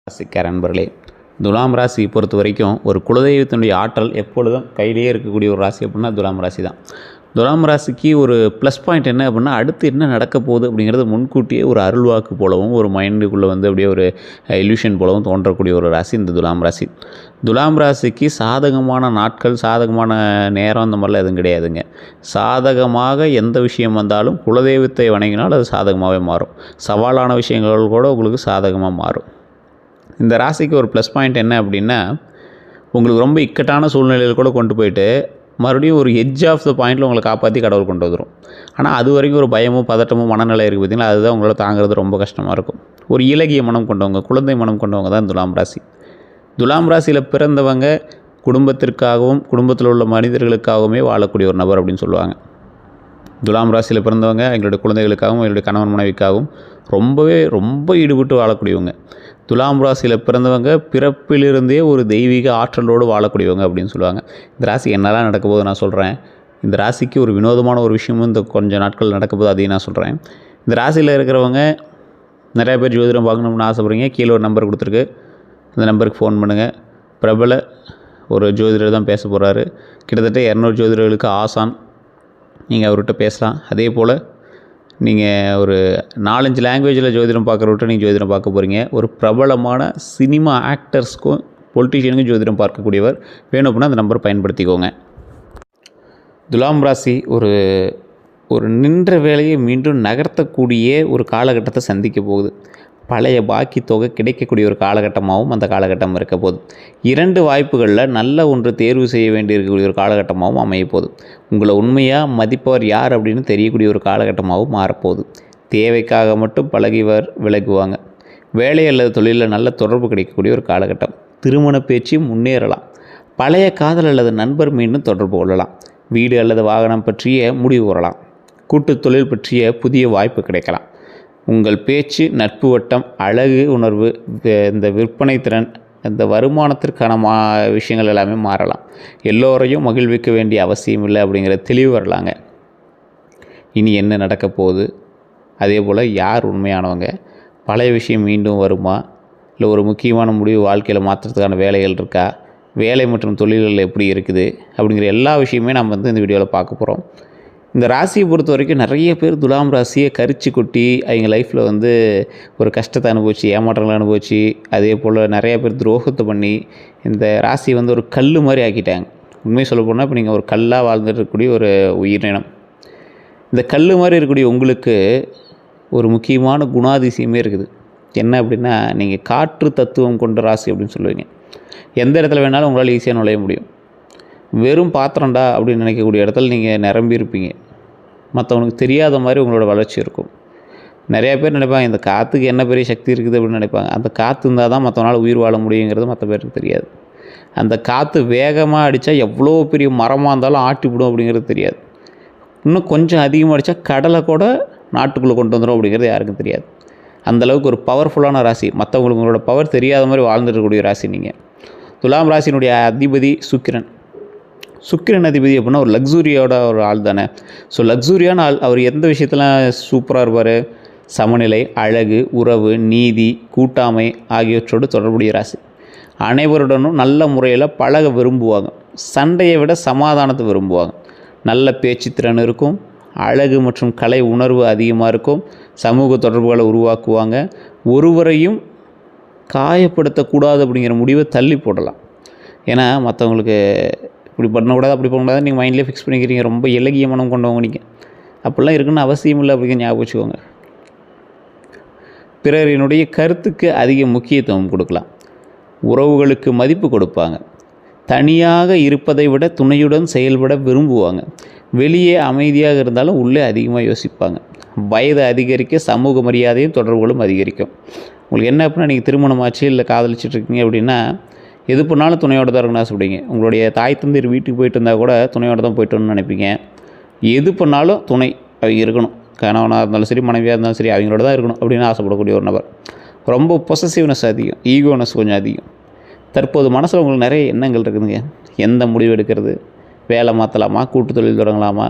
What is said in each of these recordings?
ராசிக்கார நண்பர்களே, துலாம் ராசி பொறுத்த வரைக்கும் ஒரு குலதெய்வத்தினுடைய ஆற்றல் எப்பொழுதும் கையிலேயே இருக்கக்கூடிய ஒரு ராசி அப்படின்னா துலாம் ராசி தான். துலாம் ராசிக்கு ஒரு ப்ளஸ் பாயிண்ட் என்ன அப்படின்னா, அடுத்து என்ன நடக்க போகுது அப்படிங்கிறது முன்கூட்டியே ஒரு அருள்வாக்கு போலவும், ஒரு மைண்டுக்குள்ளே அப்படியே ஒரு இல்யூஷன் போலவும் தோன்றக்கூடிய ஒரு ராசி இந்த துலாம் ராசி. துலாம் ராசிக்கு சாதகமான நாட்கள், சாதகமான நேரம் அந்த மாதிரிலாம் எதுவும் கிடையாதுங்க. சாதகமாக எந்த விஷயம் வந்தாலும் குலதெய்வத்தை வணங்கினால் அது சாதகமாகவே மாறும். சவாலான விஷயங்கள் கூட உங்களுக்கு சாதகமாக மாறும். இந்த ராசிக்கு ஒரு ப்ளஸ் பாயிண்ட் என்ன அப்படின்னா, உங்களுக்கு ரொம்ப இக்கட்டான சூழ்நிலையில் கூட கொண்டு போயிட்டு மறுபடியும் ஒரு எட்ஜ் ஆஃப் த பாயிண்டில் உங்களை காப்பாற்றி கடவுள் கொண்டு வந்துடும். ஆனால் அது வரைக்கும் ஒரு பயமும் பதட்டமும் மனநிலை இருக்குது பார்த்திங்களா, அதுதான் உங்களால் தாங்கிறது ரொம்ப கஷ்டமாக இருக்கும். ஒரு இலகிய மனம் கொண்டவங்க, குழந்தை மனம் கொண்டவங்க தான் துலாம் ராசி. துலாம் ராசியில் பிறந்தவங்க குடும்பத்திற்காகவும் குடும்பத்தில் உள்ள மனிதர்களுக்காகவுமே வாழக்கூடிய ஒரு நபர் அப்படின்னு சொல்லுவாங்க. துலாம் ராசியில் பிறந்தவங்க எங்களுடைய குழந்தைகளுக்காகவும் எங்களுடைய கணவன் மனைவிக்காகவும் ரொம்ப ஈடுபட்டு வாழக்கூடியவங்க. துலாம் ராசியில் பிறந்தவங்க பிறப்பிலிருந்தே ஒரு தெய்வீக ஆற்றலோடு வாழக்கூடியவங்க அப்படின்னு சொல்லுவாங்க. இந்த ராசி என்னெல்லாம் நடக்க போது நான் சொல்கிறேன். இந்த ராசிக்கு ஒரு வினோதமான ஒரு விஷயமும் இந்த கொஞ்சம் நாட்கள் நடக்க போது அதையும் நான் சொல்கிறேன். இந்த ராசியில் இருக்கிறவங்க நிறையா பேர் ஜோதிடம் பார்க்கணும்னு ஆசைப்படுறீங்க. கீழே ஒரு நம்பர் கொடுத்துருக்கு, அந்த நம்பருக்கு ஃபோன் பண்ணுங்கள். பிரபல ஒரு ஜோதிடர் தான் பேச போகிறாரு. கிட்டத்தட்ட 200 ஜோதிடர்களுக்கு ஆசான். நீங்கள் அவர்கிட்ட பேசலாம். அதே போல் நீங்கள் ஒரு 4-5 லாங்குவேஜில் ஜோதிடம் பார்க்குறவிட்ட நீங்கள் ஜோதிடம் பார்க்க போகிறீங்க. ஒரு பிரபலமான சினிமா ஆக்டர்ஸ்க்கும் பொலிட்டீஷியனுக்கும் ஜோதிடம் பார்க்கக்கூடியவர். வேணும் அப்படின்னா அந்த நம்பர் பயன்படுத்திக்கோங்க. துலாம் ராசி ஒரு நின்ற வேலையை மீண்டும் நகர்த்தக்கூடிய ஒரு காலகட்டத்தை சந்திக்க போகுது. பழைய பாக்கி தொகை கிடைக்கக்கூடிய ஒரு காலகட்டமாகவும் அந்த காலகட்டம் இருக்க போகுது. 2 வாய்ப்புகளில் நல்ல ஒன்று தேர்வு செய்ய வேண்டி இருக்கக்கூடிய ஒரு காலகட்டமாகவும் அமைய போகுது. உங்களை உண்மையாக மதிப்பவர் யார் அப்படின்னு தெரியக்கூடிய ஒரு காலகட்டமாகவும் மாறப்போகுது. தேவைக்காக மட்டும் பழகிவர் விலகுவாங்க. வேலை அல்லது தொழிலில் நல்ல தொடர்பு கிடைக்கக்கூடிய ஒரு காலகட்டம். திருமண பேச்சு முன்னேறலாம். பழைய காதல் அல்லது நண்பர் மீண்டும் தொடர்பு கொள்ளலாம். வீடு அல்லது வாகனம் பற்றிய முடிவு வரலாம். கூட்டு தொழில் பற்றிய புதிய வாய்ப்பு கிடைக்கலாம். உங்கள் பேச்சு, நட்பு வட்டம், அழகு உணர்வு, இந்த விற்பனை திறன், இந்த வருமானத்திற்கான விஷயங்கள் எல்லாமே மாறலாம். எல்லோரையும் மகிழ்விக்க வேண்டிய அவசியம் இல்லை அப்படிங்கிற தெளிவு வரலாங்க. இனி என்ன நடக்க போகுது, அதே போல் யார் உண்மையானவங்க, பழைய விஷயம் மீண்டும் வருமா, இல்லை ஒரு முக்கியமான முடிவு வாழ்க்கையில் மாற்றுறதுக்கான வேலைகள் இருக்கா, வேலை மற்றும் தொழில்கள் எப்படி இருக்குது அப்படிங்கிற எல்லா விஷயமே நம்ம இந்த வீடியோவில் பார்க்க போகிறோம். இந்த ராசியை பொறுத்த வரைக்கும் நிறைய பேர் துலாம் ராசியை கரிச்சு கொட்டி அவங்க லைஃப்பில் ஒரு கஷ்டத்தை அனுபவிச்சு, ஏமாற்றங்களை அனுபவிச்சு, அதே போல் நிறைய பேர் துரோகத்தை பண்ணி இந்த ராசியை ஒரு கல் மாதிரி ஆக்கிட்டாங்க. உண்மையை சொல்ல போனால் இப்போ நீங்கள் ஒரு கல்லாக வாழ்ந்துட்டு இருக்கக்கூடிய ஒரு உயிரினம். இந்த கல் மாதிரி இருக்கக்கூடிய உங்களுக்கு ஒரு முக்கியமான குணாதிசயமே இருக்குது. என்ன அப்படின்னா, நீங்கள் காற்று தத்துவம் கொண்ட ராசி அப்படின்னு சொல்லுவீங்க. எந்த இடத்துல வேணாலும் உங்களால் ஈஸியாக நுழைய முடியும். வெறும் பாத்திரம்டா அப்படின்னு நினைக்கக்கூடிய இடத்துல நீங்கள் நிரம்பி இருப்பீங்க. மற்றவனுக்கு தெரியாத மாதிரி உங்களோட வளர்ச்சி இருக்கும். நிறையா பேர் நினைப்பாங்க, இந்த காற்றுக்கு என்ன பெரிய சக்தி இருக்குது அப்படின்னு நினைப்பாங்க. அந்த காற்று இருந்தால் தான் மற்றவனால் உயிர் வாழ முடியுங்கிறது மற்ற பேருக்கு தெரியாது. அந்த காற்று வேகமாக அடித்தா எவ்வளோ பெரிய மரமாக இருந்தாலும் ஆட்டிவிடும் அப்படிங்கிறது தெரியாது. இன்னும் கொஞ்சம் அதிகமாக அடித்தா கடலை கூட நாட்டுக்குள்ளே கொண்டு வந்துடும் அப்படிங்கிறது யாருக்கும் தெரியாது. அந்தளவுக்கு ஒரு பவர்ஃபுல்லான ராசி. மற்றவங்களுக்கு உங்களோட பவர் தெரியாத மாதிரி வாழ்ந்துருக்கக்கூடிய ராசி நீங்கள். துலாம் ராசியினுடைய அதிபதி சுக்கிரன். சுக்கிரன் அதிபதி அப்படின்னா ஒரு லக்ஸூரியோட ஒரு ஆள் தானே. ஸோ லக்ஸூரியான ஆள். அவர் எந்த விஷயத்தெல்லாம் சூப்பராக இருப்பார், சமநிலை, அழகு, உறவு, நீதி, கூட்டாமை ஆகியவற்றோடு தொடர்புடைய ராசி. அனைவருடனும் நல்ல முறையில் பழக விரும்புவாங்க. சண்டையை விட சமாதானத்தை விரும்புவாங்க. நல்ல பேச்சு திறன் இருக்கும். அழகு மற்றும் கலை உணர்வு அதிகமாக இருக்கும். சமூக தொடர்புகளை உருவாக்குவாங்க. ஒருவரையும் காயப்படுத்தக்கூடாது அப்படிங்கிற முடிவை தள்ளி போடலாம். ஏன்னா மற்றவங்களுக்கு இப்படி பண்ணக்கூடாது அப்படி பண்ணக்கூடாது நீங்கள் மைண்ட்லேயே ஃபிக்ஸ் பண்ணிக்கிறீங்க. ரொம்ப இலகிய மனம் கொண்டவங்க நீங்கள். அப்படிலாம் இருக்குன்னு அவசியம் இல்லை அப்படிங்கிற ஞாபகம் வச்சுக்கோங்க. பிறரினுடைய கருத்துக்கு அதிக முக்கியத்துவம் கொடுக்கலாம். உறவுகளுக்கு மதிப்பு கொடுப்பாங்க. தனியாக இருப்பதை விட துணையுடன் செயல்பட விரும்புவாங்க. வெளியே அமைதியாக இருந்தாலும் உள்ளே அதிகமாக யோசிப்பாங்க. வயது அதிகரிக்க சமூக மரியாதையும் தொடர்புகளும் அதிகரிக்கும். உங்களுக்கு என்ன அப்படின்னா, நீங்கள் திருமணமாச்சு இல்லை காதலிச்சிட்ருக்கீங்க அப்படின்னா எது பண்ணாலும் துணையோடு தான் இருக்கணும்னு ஆசைப்படுவீங்க. உங்களுடைய தாய் தந்தையர் வீட்டுக்கு போயிட்டு இருந்தால் கூட துணையோடு தான் போய்ட்டு வரணும்னு நினைப்பீங்க. எது பண்ணாலும் துணை அவங்க இருக்கணும். கணவனாக இருந்தாலும் சரி, மனைவியாக இருந்தாலும் சரி, அவங்களோட தான் இருக்கணும் அப்படின்னு ஆசைப்படக்கூடிய ஒரு நபர். ரொம்ப பொசசிவ்னஸ் அதிகம், ஈகோனஸ் கொஞ்சம் அதிகம். தற்போது மனசில் உங்களுக்கு நிறைய எண்ணங்கள் இருக்குதுங்க. எந்த முடிவு எடுக்கிறது, வேலை மாற்றலாமா, கூட்டு தொழில் தொடங்கலாமா,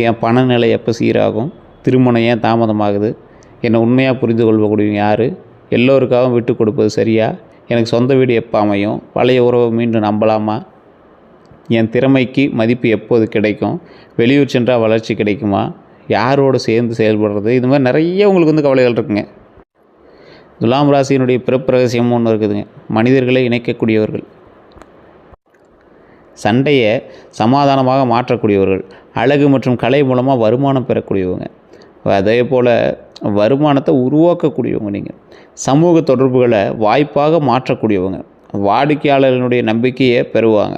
என் பணநிலை எப்போ சீராகும், திருமணம் ஏன் தாமதமாகுது, என்னை உண்மையாக புரிந்து கொள்ளக்கூடியவங்க யார், எல்லோருக்காகவும் விட்டு கொடுப்பது சரியா? எனக்கு சொந்த வீடு எப்போ அமையும்? பழைய உறவை மீண்டும் நம்பலாமா? என் திறமைக்கு மதிப்பு எப்போது கிடைக்கும்? வெளியூர் சென்றால் வளர்ச்சி கிடைக்குமா? யாரோடு சேர்ந்து செயல்படுறது? இது மாதிரி நிறைய உங்களுக்கு வந்து கவலைகள் இருக்குங்க. துலாம் ராசியினுடைய பிறப்பு ரகசியம் ஒன்று இருக்குதுங்க. மனிதர்களை இணைக்கக்கூடியவர்கள், சண்டையை சமாதானமாக மாற்றக்கூடியவர்கள், அழகு மற்றும் கலை மூலமாக வருமானம் பெறக்கூடியவங்க, அதே போல் வருமானத்தை உருவாக்கக்கூடியவங்க. நீங்கள் சமூக தொடர்புகளை வாய்ப்பாக மாற்றக்கூடியவங்க, வாடிக்கையாளர்களுடைய நம்பிக்கையை பெறுவாங்க,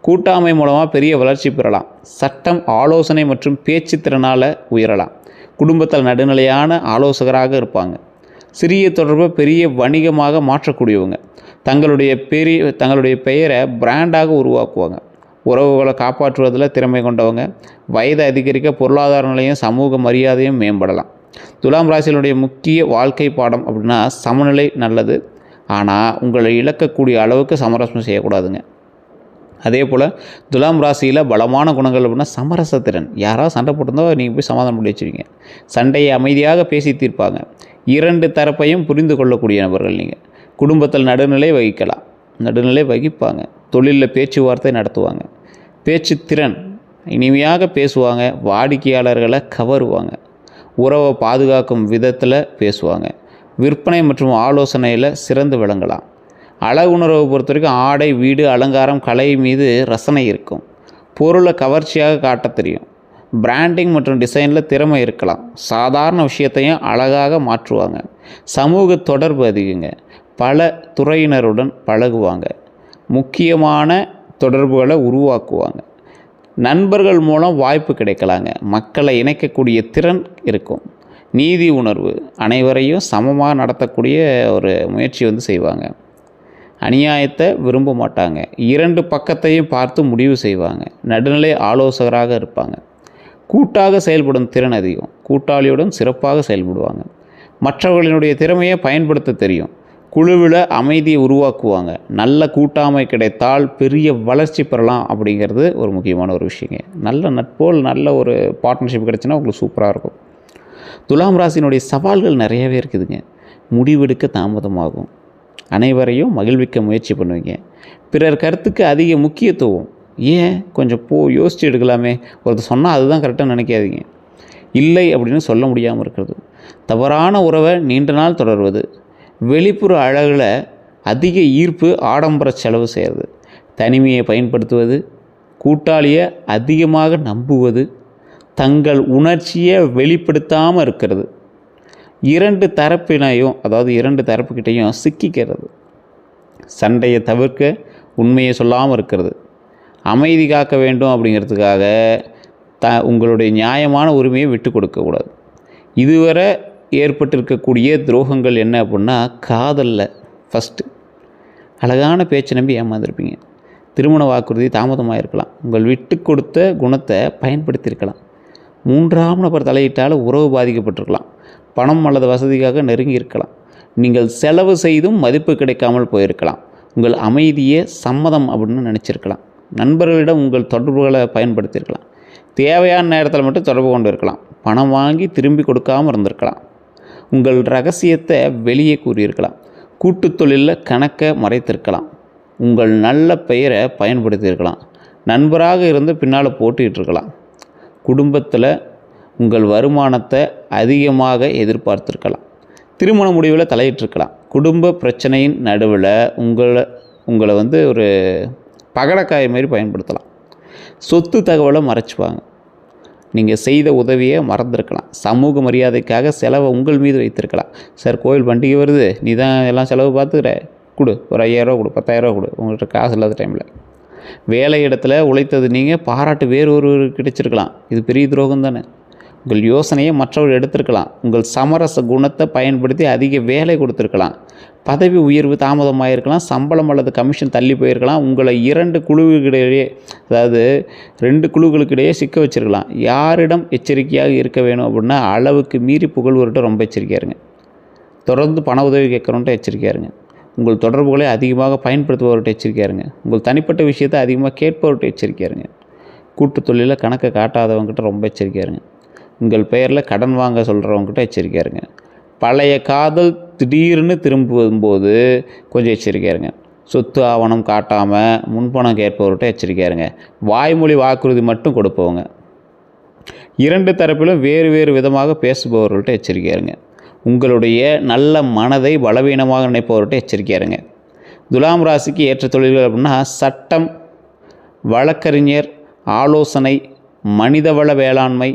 கூட்டாண்மை மூலமாக பெரிய வளர்ச்சி பெறலாம், சட்டம், ஆலோசனை மற்றும் பேச்சு திறனால் உயரலாம், குடும்பத்தில் நடுநிலையான ஆலோசகராக இருப்பாங்க, சிறிய தொடர்பை பெரிய வணிகமாக மாற்றக்கூடியவங்க, தங்களுடைய பெயரை பிராண்டாக உருவாக்குவாங்க, உறவுகளை காப்பாற்றுவதில் திறமை கொண்டவங்க, வயது அதிகரிக்க பொருளாதார நிலையும் சமூக மரியாதையும் மேம்படலாம். துலாம் ராசியினுடைய முக்கிய வாழ்க்கை பாடம் அப்படின்னா சமநிலை நல்லது, ஆனால் உங்களை இழக்கக்கூடிய அளவுக்கு சமரசம் செய்யக்கூடாதுங்க. அதே போல் துலாம் ராசியில் பலமான குணங்கள் அப்படின்னா சமரசத்திறன். யாராவது சண்டை போட்டிருந்தோ நீங்கள் போய் சமாதானம் பண்ணி வச்சுருவீங்க. சண்டையை அமைதியாக பேசி தீர்ப்பாங்க. இரண்டு தரப்பையும் புரிந்து கொள்ளக்கூடிய நபர்கள் நீங்கள். குடும்பத்தில் நடுநிலை வகிப்பாங்க. தொழிலில் பேச்சுவார்த்தை நடத்துவாங்க. பேச்சு திறன், இனிமையாக பேசுவாங்க. வாடிக்கையாளர்களை கவருவாங்க. உறவை பாதுகாக்கும் விதத்தில் பேசுவாங்க. விற்பனை மற்றும் ஆலோசனையில் சிறந்து விளங்கலாம். அழகுணர்வை பொறுத்த வரைக்கும் ஆடை, வீடு, அலங்காரம், கலை மீது ரசனை இருக்கும். பொருளை கவர்ச்சியாக காட்ட தெரியும். பிராண்டிங் மற்றும் டிசைனில் திறமை இருக்கலாம். சாதாரண விஷயத்தையும் அழகாக மாற்றுவாங்க. சமூக தொடர்பு அதிகங்க. பல துறையினருடன் பழகுவாங்க. முக்கியமான தொடர்புகளை உருவாக்குவாங்க. நண்பர்கள் மூலம் வாய்ப்பு கிடைக்கலாங்க. மக்களை இணைக்கக்கூடிய திறன் இருக்கும். நீதி உணர்வு, அனைவரையும் சமமாக நடத்தக்கூடிய ஒரு முயற்சி வந்து செய்வாங்க. அநியாயத்தை விரும்ப மாட்டாங்க. இரண்டு பக்கத்தையும் பார்த்து முடிவு செய்வாங்க. நடுநிலை ஆலோசகராக இருப்பாங்க. கூட்டாக செயல்படும் திறன் அதிகம். கூட்டாளியுடன் சிறப்பாக செயல்படுவாங்க. மற்றவர்களினுடைய திறமையை பயன்படுத்த தெரியும். குழுவில் அமைதியை உருவாக்குவாங்க. நல்ல கூட்டாமை கிடைத்தால் பெரிய வளர்ச்சி பெறலாம் அப்படிங்கிறது ஒரு முக்கியமான ஒரு விஷயங்க. நல்ல நட்போல் நல்ல ஒரு பார்ட்னர்ஷிப் கிடைச்சுன்னா உங்களுக்கு சூப்பராக இருக்கும். துலாம் ராசியினுடைய சவால்கள் நிறையவே இருக்குதுங்க. முடிவெடுக்க தாமதமாகும். அனைவரையும் மகிழ்விக்க முயற்சி பண்ணுவீங்க. பிறர் கருத்துக்கு அதிக முக்கியத்துவம். ஏன் கொஞ்சம் யோசித்து எடுக்கலாமே, ஒருத்தர் சொன்னால் அதுதான் கரெக்டாக நினைக்காதீங்க. இல்லை அப்படின்னு சொல்ல முடியாமல் இருக்கிறது. தவறான உறவை நீண்ட நாள் தொடர்வது. வெளிப்புற அழகில் அதிக ஈர்ப்பு, ஆடம்பர செலவு செய்கிறது. தனிமையை பயன்படுத்துவது. கூட்டாளியை அதிகமாக நம்புவது. தங்கள் உணர்ச்சியை வெளிப்படுத்தாமல் இருக்கிறது. இரண்டு தரப்புக்கிட்டையும் சிக்கிக்கிறது. சண்டையை தவிர்க்க உண்மையை சொல்லாமல் இருக்கிறது. அமைதி காக்க வேண்டும் அப்படிங்கிறதுக்காக உங்களுடைய நியாயமான உரிமையை விட்டு கொடுக்கக்கூடாது. இதுவரை ஏற்பட்டிருக்கக்கூடிய துரோகங்கள் என்ன அப்படின்னா, காதலில் ஃபஸ்ட்டு அழகான பேச்சை நம்பி ஏமாந்துருப்பீங்க. திருமண வாக்குறுதி தாமதமாக இருக்கலாம். உங்கள் விட்டு கொடுத்த குணத்தை பயன்படுத்தியிருக்கலாம். மூன்றாம் நபர் தலையிட்டால் உறவு பாதிக்கப்பட்டிருக்கலாம். பணம் அல்லது வசதிக்காக நெருங்கி இருக்கலாம். நீங்கள் செலவு செய்தும் மதிப்பு கிடைக்காமல் போயிருக்கலாம். உங்கள் அமைதியே சம்மதம் அப்படின்னு நினச்சிருக்கலாம். நண்பர்களிடம் உங்கள் தொடர்புகளை பயன்படுத்தியிருக்கலாம். தேவையான நேரத்தில் மட்டும் தொடர்பு கொண்டு இருக்கலாம். பணம் வாங்கி திரும்பி கொடுக்காமல் இருந்திருக்கலாம். உங்கள் ரகசியத்தை வெளியே கூறியிருக்கலாம். கூட்டுத் தொழிலில் கணக்கை மறைத்திருக்கலாம். உங்கள் நல்ல பெயரை பயன்படுத்தியிருக்கலாம். நண்பராக இருந்து பின்னால் போட்டுக்கிட்டு இருக்கலாம். குடும்பத்தில் உங்கள் வருமானத்தை அதிகமாக எதிர்பார்த்துருக்கலாம். திருமண முடிவில் தலையிட்டிருக்கலாம். குடும்ப பிரச்சனையின் நடுவில் உங்களை வந்து ஒரு பகடக்காய் மாதிரி பயன்படுத்தலாம். சொத்து தகவலை மறைச்சிப்பாங்க. நீங்கள் செய்த உதவியை மறந்துருக்கலாம். சமூக மரியாதைக்காக செலவை உங்கள் மீது வைத்திருக்கலாம். சார், கோயில் பண்டிகை வருது, நீ தான் எல்லாம் செலவு பார்த்துக்கிற, கொடு, ஒரு 5000 கொடு, 10000 கொடு, உங்கள்கிட்ட காசு இல்லாத டைமில். வேலை இடத்துல உழைத்தது நீங்கள் பாராட்டு வேறு ஒரு கிடைச்சிருக்கலாம். இது பெரிய துரோகம் தானே. உங்கள் யோசனையை மற்றவர்கள் எடுத்திருக்கலாம். உங்கள் சமரச குணத்தை பயன்படுத்தி அதிக வேலை கொடுத்துருக்கலாம். பதவி உயர்வு தாமதமாகிருக்கலாம். சம்பளம் அல்லது கமிஷன் தள்ளி போயிருக்கலாம். உங்களை 2 குழுக்களுக்கிடையே சிக்க வச்சுருக்கலாம். யாரிடம் எச்சரிக்கையாக இருக்க வேணும் அப்படின்னா, அளவுக்கு மீறி புகழ்வர்கிட்ட ரொம்ப எச்சரிக்கையாக இருங்க. தொடர்ந்து பண உதவி கேட்குறவன்ட்ட எச்சரிக்கையாக இருங்க. உங்கள் தொடர்புகளை அதிகமாக பயன்படுத்துபவர்கிட்ட எச்சரிக்கையாக இருங்க. உங்கள் தனிப்பட்ட விஷயத்தை அதிகமாக கேட்பவர்கிட்ட எச்சரிக்கையாக இருங்க. கூட்டுத் தொழிலில் கணக்கை காட்டாதவங்ககிட்ட ரொம்ப எச்சரிக்கையாக இருங்க. உங்கள் பெயரில் கடன் வாங்க சொல்கிறவங்ககிட்ட எச்சரிக்கையாக இருங்க. பழைய காதல் திடீர்னு திரும்பும்போது கொஞ்சம் எச்சரிக்கையாக இருங்க. சொத்து ஆவணம் காட்டாமல் முன்பணம் கேட்பவர்கிட்ட எச்சரிக்கையாக இருங்க. வாய்மொழி வாக்குறுதி மட்டும் கொடுப்பவங்க, 2 தரப்பிலும் வேறு வேறு விதமாக பேசுபவர்கள்ட்ட எச்சரிக்கையாக இருங்க. உங்களுடைய நல்ல மனதை பலவீனமாக நினைப்பவர்கிட்ட எச்சரிக்கையாக இருங்க. துலாம் ராசிக்கு ஏற்ற தொழில்கள் அப்படின்னா சட்டம், வழக்கறிஞர், ஆலோசனை, மனிதவள வேளாண்மை,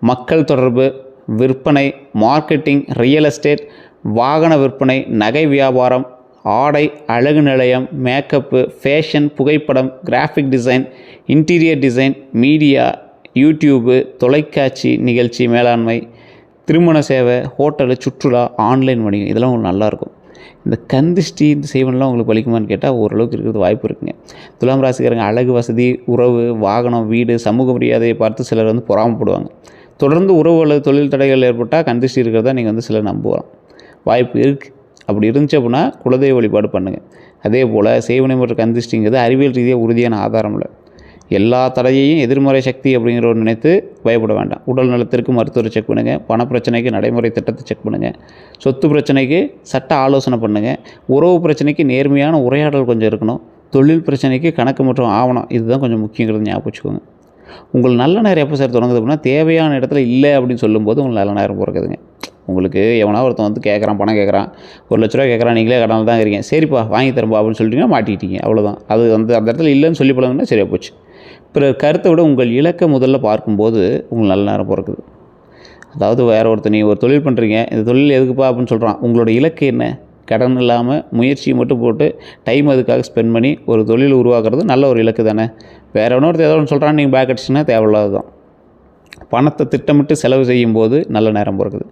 மக்கள் தொடர்பு, விற்பனை, மார்க்கெட்டிங், ரியல் எஸ்டேட், வாகன விற்பனை, நகை வியாபாரம், ஆடை, அழகு நிலையம், மேக்கப்பு, ஃபேஷன், புகைப்படம், graphic design, interior design, media, YouTube, தொலைக்காட்சி நிகழ்ச்சி மேலாண்மை, திருமண சேவை, ஹோட்டலு, சுற்றுலா, ஆன்லைன் வணிகம், இதெல்லாம் உங்களுக்கு நல்லாயிருக்கும். இந்த கந்திஷ்டி இந்த செய்வனெலாம் உங்களுக்கு வலிக்குமான்னு கேட்டால் ஓரளவுக்கு இருக்கிறது வாய்ப்பு இருக்குங்க. துலாம் ராசிக்காரங்க அழகு, வசதி, உறவு, வாகனம், வீடு, சமூக மரியாதையை பார்த்து சிலர் பொறாமப்படுவாங்க. தொடர்ந்து உறவு அல்லது தொழில் தடைகள் ஏற்பட்டால் கந்திஷ்டி இருக்கிறதா நீங்கள் சிலர் நம்புவாங்க, வாய்ப்பு இருக்குது. அப்படி இருந்துச்சு அப்படின்னா குலதெய்வ வழிபாடு பண்ணுங்கள். அதே போல் செய்வனை மற்றும் கந்திஷ்டிங்கிறது அறிவியல் ரீதியாக உறுதியான ஆதாரம் இல்லை. எல்லா தடையையும் எதிர்மறை சக்தி அப்படிங்கிறவர் நினைத்து பயப்பட வேண்டாம். உடல் நலத்திற்கு மருத்துவரை செக் பண்ணுங்கள். பண பிரச்சனைக்கு நடைமுறை திட்டத்தை செக் பண்ணுங்கள். சொத்து பிரச்சனைக்கு சட்ட ஆலோசனை பண்ணுங்கள். உறவு பிரச்சனைக்கு நேர்மையான உரையாடல் கொஞ்சம் இருக்கணும். தொழில் பிரச்சனைக்கு கணக்கு மற்றும் ஆவணம், இதுதான் கொஞ்சம் முக்கியங்கிறது ஞாபகம் வச்சுக்கோங்க. உங்கள் நல்ல நேரம் எப்போ சார் தொடங்குது அப்படின்னா தேவையான இடத்துல இல்லை அப்படின்னு சொல்லும்போது உங்களுக்கு நல்ல நேரம் பிறக்குதுங்க. உங்களுக்கு எவனா ஒருத்தன் கேட்குறான், பணம் கேட்குறான், 1 லட்ச ரூபா கேட்குறான், நீங்களே கடனில் தான் இருக்கீங்க, சரிப்பா வாங்கி தரப்பா அப்படின்னு சொல்லிட்டீங்கன்னா மாட்டிக்கிட்டீங்க, அவ்வளோதான். அது அந்த இடத்துல இல்லைன்னு சொல்லி பழகுன்னா சரியாக போச்சு. பிறகு கருத்தை விட உங்கள் இலக்கை முதல்ல பார்க்கும்போது உங்களுக்கு நல்ல நேரம் பிறக்குது. அதாவது வேறு ஒருத்தர் நீங்கள் ஒரு தொழில் பண்ணுறீங்க, இந்த தொழில் எதுக்குப்பா அப்படின்னு சொல்கிறான். உங்களோட இலக்கு என்ன? கடன் இல்லாமல் முயற்சியை மட்டும் போட்டு டைம் அதுக்காக ஸ்பெண்ட் பண்ணி ஒரு தொழில் உருவாக்குறது நல்ல ஒரு இலக்கு தானே. வேறு ஒருத்தர் ஏதோ ஒன்று சொல்கிறான்னு நீங்கள் பேக் அடிச்சிங்கன்னா தேவையில்லாது தான். பணத்தை திட்டமிட்டு செலவு செய்யும்போது நல்ல நேரம் பிறக்குது.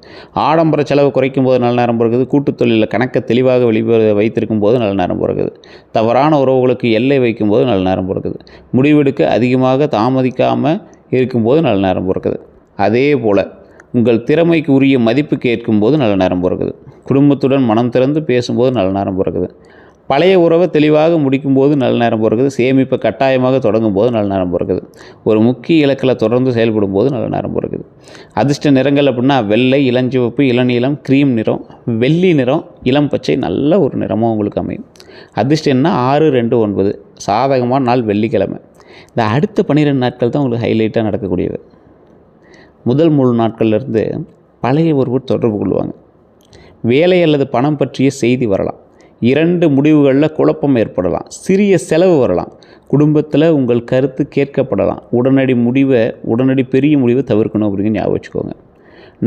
ஆடம்பர செலவு குறைக்கும் போது நல்ல நேரம் பிறக்குது. கூட்டுத் தொழிலில் கணக்கை தெளிவாக வைத்திருக்கும் போது நல்ல நேரம் பிறக்குது. தவறான உறவுகளுக்கு எல்லை வைக்கும்போது நல்ல நேரம் பிறக்குது. முடிவெடுக்க அதிகமாக தாமதிக்காமல் இருக்கும்போது நல்ல நேரம் பிறக்குது. அதே போல் உங்கள் திறமைக்கு உரிய மதிப்பு கேட்கும்போது நல்ல நேரம் பிறக்குது. குடும்பத்துடன் மனம் திறந்து பேசும்போது நல்ல நேரம் பிறக்குது. பழைய உறவை தெளிவாக முடிக்கும்போது நல்ல நேரம் பிறக்குது. சேமிப்பை கட்டாயமாக தொடங்கும் போது நல்ல நேரம் பிறக்குது. ஒரு முக்கிய இலக்கில் தொடர்ந்து செயல்படும் போது நல்ல நேரம் பிறக்குது. அதிர்ஷ்ட நிறங்கள் அப்படின்னா வெள்ளை, இளஞ்சிவப்பு, இளநீலம், க்ரீம் நிறம், வெள்ளி நிறம், இளம் பச்சை நல்ல ஒரு நிறமாக உங்களுக்கு அமையும். அதிர்ஷ்டம்னா 6, 2, 9 சாதகமான நாள் வெள்ளிக்கிழமை. இந்த அடுத்த 12 நாட்கள் தான் உங்களுக்கு ஹைலைட்டாக நடக்கக்கூடியது. முதல் 3 நாட்கள்லேருந்து பழைய ஒருவர் தொடர்பு கொள்வாங்க. வேலை அல்லது பணம் பற்றிய செய்தி வரலாம். 2 முடிவுகளில் குழப்பம் ஏற்படலாம். சிறிய செலவு வரலாம். குடும்பத்தில் உங்கள் கருத்து கேட்கப்படலாம். உடனடி பெரிய முடிவை தவிர்க்கணும் அப்படிங்கிற ஞாபகம் வச்சுக்கோங்க.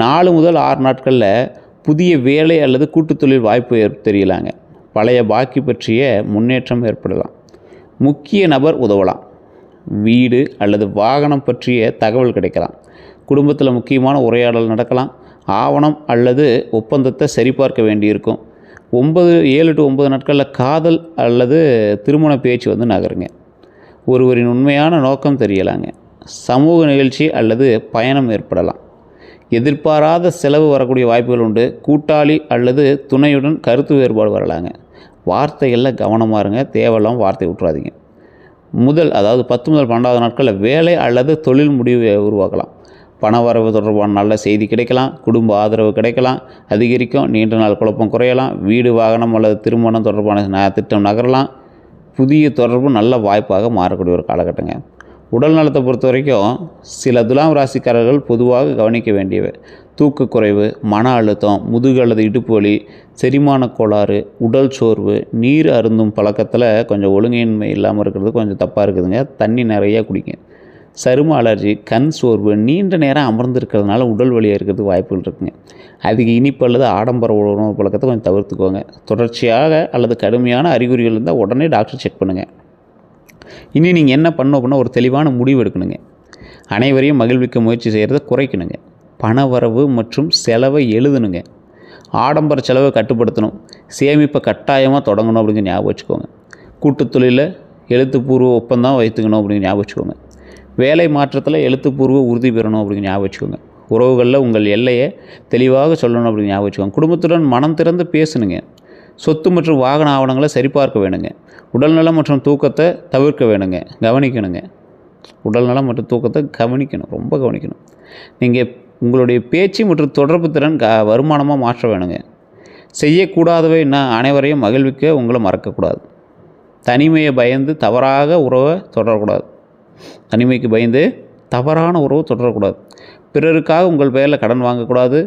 4 முதல் 6 நாட்களில் புதிய வேலை அல்லது கூட்டுத் தொழில் வாய்ப்பு தெரியலாங்க. பழைய பாக்கி பற்றிய முன்னேற்றம் ஏற்படலாம். முக்கிய நபர் உதவலாம். வீடு அல்லது வாகனம் பற்றிய தகவல் கிடைக்கலாம். குடும்பத்தில் முக்கியமான உரையாடல் நடக்கலாம். ஆவணம் அல்லது ஒப்பந்தத்தை சரிபார்க்க வேண்டியிருக்கும். 7 to 9 நாட்களில் காதல் அல்லது திருமண பேச்சு நகருங்க. ஒருவரின் உண்மையான நோக்கம் தெரியலாங்க. சமூக நிகழ்ச்சி அல்லது பயணம் ஏற்படலாம். எதிர்பாராத செலவு வரக்கூடிய வாய்ப்புகள் உண்டு. கூட்டாளி அல்லது துணையுடன் கருத்து வேறுபாடு வரலாங்க. வார்த்தைகளில் கவனமாக இருங்க. தேவையில்லாமல் வார்த்தை விட்டுறாதீங்க. 10 முதல் 12 நாட்களில் வேலை அல்லது தொழில் முடிவு உருவாக்கலாம். பணவரவு தொடர்பான நல்ல செய்தி கிடைக்கலாம். குடும்ப ஆதரவு கிடைக்கலாம், அதிகரிக்கும். நீண்ட நாள் குழப்பம் குறையலாம். வீடு, வாகனம் அல்லது திருமணம் தொடர்பான திட்டம் நகரலாம். புதிய தொடர்பு நல்ல வாய்ப்பாக மாறக்கூடிய ஒரு காலகட்டங்க. உடல் நலத்தை பொறுத்த வரைக்கும் சில துலாம் ராசிக்காரர்கள் பொதுவாக கவனிக்க வேண்டியவை: தூக்கக்குறைவு, மன அழுத்தம், முதுகு அல்லது இடுப்பு வலி, செரிமான கோளாறு, உடல் சோர்வு, நீர் அருந்தும் பழக்கத்தில் கொஞ்சம் ஒழுங்கின்மை இல்லாமல் இருக்கிறது கொஞ்சம் தப்பாக இருக்குதுங்க. தண்ணி நிறையா குடிங்க. சரும அலர்ஜி, கண் சோர்வு, நீண்ட நேரம் அமர்ந்திருக்கிறதுனால உடல் வலியாக இருக்கிறதுக்கு வாய்ப்புகள் இருக்குங்க. அதிக இனிப்பு அல்லது ஆடம்பர உணவு பழக்கத்தை கொஞ்சம் தவிர்த்துக்கோங்க. தொடர்ச்சியாக அல்லது கடுமையான அறிகுறிகள் இருந்தால் உடனே டாக்டர் செக் பண்ணுங்கள். இனி நீங்கள் என்ன பண்ணணும் அப்படின்னா ஒரு தெளிவான முடிவு எடுக்கணுங்க. அனைவரையும் மகிழ்விக்க முயற்சி செய்கிறத குறைக்கணுங்க. பணவரவு மற்றும் செலவை எழுதணுங்க. ஆடம்பர செலவை கட்டுப்படுத்தணும். சேமிப்பை கட்டாயமாக தொடங்கணும் அப்படிங்கிற ஞாபகம் வச்சுக்கோங்க. கூட்டுத் தொழிலில் எழுத்துப்பூர்வ ஒப்பந்தம் வைத்துக்கணும் அப்படிங்கிற ஞாபகம் வச்சுக்கோங்க. வேலை மாற்றத்தில் எழுத்துப்பூர்வ உறுதி பெறணும் அப்படிங்கிற ஞாபகம் வச்சுக்கோங்க. உறவுகளில் உங்கள் எல்லையை தெளிவாக சொல்லணும் அப்படிங்கிற ஞாபகம் வச்சுக்கோங்க. குடும்பத்துடன் மனம் திறந்து பேசணுங்க. சொத்து மற்றும் வாகன ஆவணங்களை சரிபார்க்க வேணுங்க. உடல்நலம் மற்றும் தூக்கத்தை தவிர்க்க வேணுங்க, கவனிக்கணுங்க. உடல்நலம் மற்றும் தூக்கத்தை கவனிக்கணும், ரொம்ப கவனிக்கணும். நீங்கள் உங்களுடைய பேச்சு மற்றும் தொடர்பு திறன் வருமானமாக மாற்ற வேணுங்க. செய்யக்கூடாதவை அனைவரையும் மகிழ்விக்க உங்களை மறக்கக்கூடாது. தனிமையை பயந்து தவறாக உறவை தொடரக்கூடாது. தனிமைக்கு பயந்து தவறான உறவு தொடரக்கூடாது. பிறருக்காக உங்கள் பெயரில் கடன் வாங்கக்கூடாது.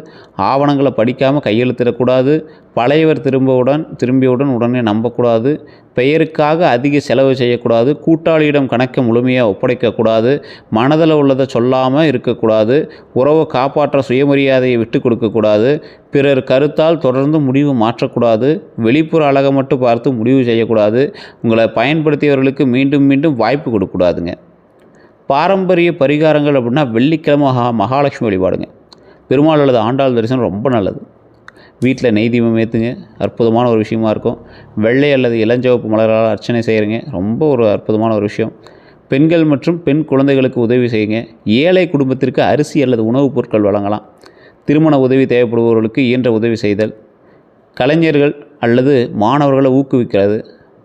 ஆவணங்களை படிக்காமல் கையெழுத்திடக்கூடாது. பழையவர் திரும்பியவுடன் உடனே நம்பக்கூடாது. பெயருக்காக அதிக செலவு செய்யக்கூடாது. கூட்டாளியிடம் கணக்கை முழுமையாக ஒப்படைக்கக்கூடாது. மனதில் உள்ளதை சொல்லாமல் இருக்கக்கூடாது. உறவை காப்பாற்ற சுயமரியாதையை விட்டு கொடுக்கக்கூடாது. பிறர் கருத்தால் தொடர்ந்து முடிவு மாற்றக்கூடாது. வெளிப்புற அழகை மட்டும் பார்த்து முடிவு செய்யக்கூடாது. உங்களை பயன்படுத்தியவர்களுக்கு மீண்டும் மீண்டும் வாய்ப்பு கொடுக்கக்கூடாதுங்க. பாரம்பரிய பரிகாரங்கள் அப்படின்னா வெள்ளிக்கிழமை மகாலட்சுமி வழிபாடுங்க. பெருமாள் அல்லது ஆண்டாள் தரிசனம் ரொம்ப நல்லது. வீட்டில் நெய் தீபம் ஏற்றுங்க, அற்புதமான ஒரு விஷயமா இருக்கும். வெள்ளை அல்லது இளஞ்சிவப்பு மலர்களால் அர்ச்சனை செய்கிறீங்க, ரொம்ப ஒரு அற்புதமான ஒரு விஷயம். பெண்கள் மற்றும் பெண் குழந்தைகளுக்கு உதவி செய்யுங்க. ஏழை குடும்பத்திற்கு அரிசி அல்லது உணவுப் பொருட்கள் வழங்கலாம். திருமண உதவி தேவைப்படுபவர்களுக்கு இயன்ற உதவி செய்தல். கலைஞர்கள் அல்லது மாணவர்களை ஊக்குவிக்கிறது.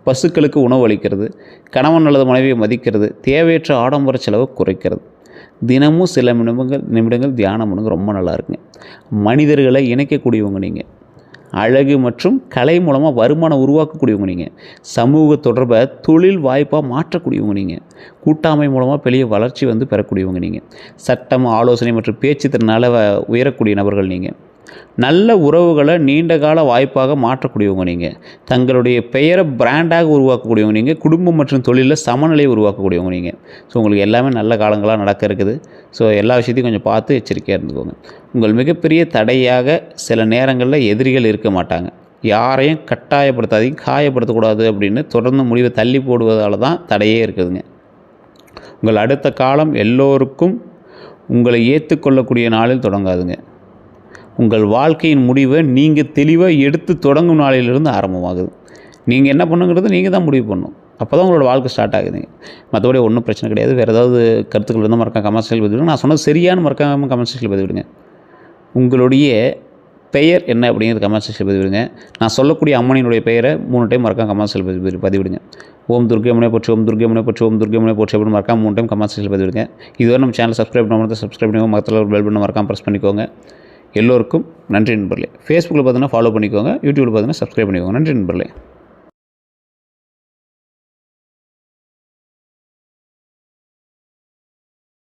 பசுக்களுக்கு உணவு அளிக்கிறது. கணவன் அல்லது மனைவியை மதிக்கிறது. தேவையற்ற ஆடம்பர செலவை குறைக்கிறது. தினமும் சில நிமிடங்கள் தியானம் பண்ணுங்க, ரொம்ப நல்லா இருக்குங்க. மனிதர்களை இணைக்கக்கூடியவங்க நீங்கள். அழகு மற்றும் கலை மூலமாக வருமானம் உருவாக்கக்கூடியவங்க நீங்கள். சமூக தொடர்பை தொழில் வாய்ப்பாக மாற்றக்கூடியவங்க நீங்கள். கூட்டாமை மூலமாக பெரிய வளர்ச்சி பெறக்கூடியவங்க நீங்கள். சட்டம், ஆலோசனை மற்றும் பேச்சு திறனால் உயரக்கூடிய நபர்கள் நீங்கள். நல்ல உறவுகளை நீண்ட கால வாய்ப்பாக மாற்றக்கூடியவங்க நீங்கள். தங்களுடைய பெயரை பிராண்டாக உருவாக்கக்கூடியவங்க நீங்கள். குடும்பம் மற்றும் தொழிலில் சமநிலையை உருவாக்கக்கூடியவங்க நீங்கள். ஸோ உங்களுக்கு எல்லாமே நல்ல காலங்களாக நடக்க இருக்குது. ஸோ எல்லா விஷயத்தையும் கொஞ்சம் பார்த்து எச்சரிக்கையாக இருந்துக்கோங்க. உங்கள் மிகப்பெரிய தடையாக சில நேரங்களில் எதிரிகள் இருக்க மாட்டாங்க. யாரையும் கட்டாயப்படுத்தாதீங்க, காயப்படுத்தக்கூடாது அப்படின்னு தொடர்ந்து முடிவை தள்ளி போடுவதால் தான் தடையே இருக்குதுங்க. உங்கள் அடுத்த காலம் எல்லோருக்கும் உங்களை ஏற்றுக்கொள்ளக்கூடிய நாளில் தொடங்காதுங்க. உங்கள் வாழ்க்கையின் முடிவை நீங்கள் தெளிவாக எடுத்து தொடங்கும் நாளிலிருந்து ஆரம்பமாகுது. நீங்கள் என்ன பண்ணுங்கிறது நீங்கள் தான் முடிவு பண்ணணும். அப்போ தான் உங்களோட வாழ்க்கை ஸ்டார்ட் ஆகுதுங்க. மற்றபடி ஒன்றும் பிரச்சனை கிடையாது. வேறு ஏதாவது கருத்துக்கள் இருந்தால் மறக்காம கமெண்ட் செக்ஷனில் பதிவிடுங்க. நான் சொன்னது சரியான மறக்காமல் கமெண்ட் செக்ஷனில் பதிவிடுங்க. உங்களுடைய பெயர் என்ன அப்படிங்கிறது கமெண்ட் செக்ஷனில் பதிவிடுங்க. நான் சொல்லக்கூடிய அம்மனினுடைய பெயரை 3 டைம் மறக்காம கமெண்ட் செக்ஷனில் பதிவிடுங்க. ஓம் துர்க்கையம்மனை போற்றி, ஓம் துர்க்கையம்மனை போற்றி, ஓம் துர்க்கையம்மனை போற்றி அப்படின்னு மறக்காம 3 டைம் கமெண்ட் செக்ஷனில் பதிவிடுங்க. இதுவரை நம்ம சேனல் சப்ஸ்கிரைப் பண்ணாமல் சப்ஸ்கிரைப் பண்ணிக்கோங்க. மற்றவர்கள் பெல் பண்ண மறக்காம ப்ரெஸ் பண்ணிக்கோங்க. எல்லோருக்கும் நன்றி நண்பர்களே. ஃபேஸ்புக்கில் பார்த்தீங்கன்னா ஃபாலோ பண்ணிக்கோங்க. யூடியூப்பில் பார்த்தீங்கன்னா சப்ஸ்கிரைப் பண்ணிக்கோங்க. நன்றி நண்பர்களே.